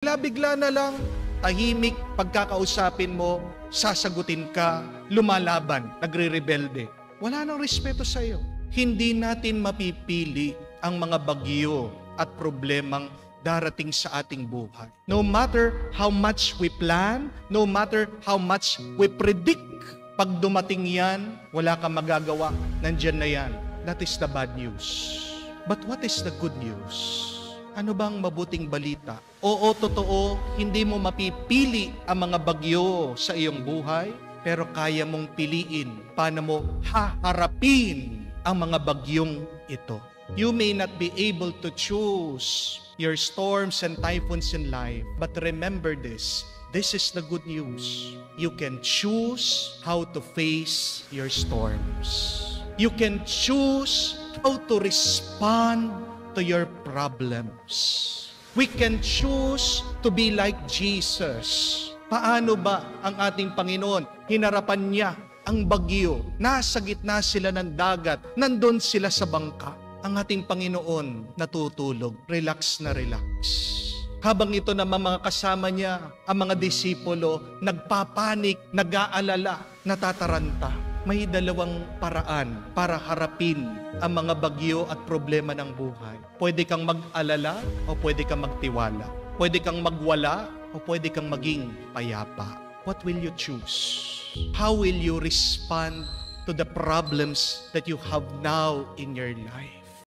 Bigla na lang, tahimik, pagkakausapin mo, sasagutin ka, lumalaban, nagre-rebelde. Wala nang respeto sa iyo. Hindi natin mapipili ang mga bagyo at problemang darating sa ating buhay. No matter how much we plan, no matter how much we predict, pag dumating yan, wala kang magagawa. Nandyan na yan. That is the bad news. But what is the good news? Ano bang mabuting balita? Oo, totoo, hindi mo mapipili ang mga bagyo sa iyong buhay, pero kaya mong piliin paano mo haharapin ang mga bagyong ito. You may not be able to choose your storms and typhoons in life, but remember this. This is the good news. You can choose how to face your storms. You can choose how to respond to your problems. We can choose to be like Jesus. Paano ba ang ating Panginoon? Hinarapan niya ang bagyo. Nasa gitna sila ng dagat. Nandun sila sa bangka. Ang ating Panginoon natutulog. Relax na relax. Habang ito naman mga kasama niya, ang mga disipulo, nagpapanik, nag-aalala, natataranta. May dalawang paraan para harapin ang mga bagyo at problema ng buhay. Pwede kang mag-alala o pwede kang magtiwala. Pwede kang magwala o pwede kang maging payapa. What will you choose? How will you respond to the problems that you have now in your life?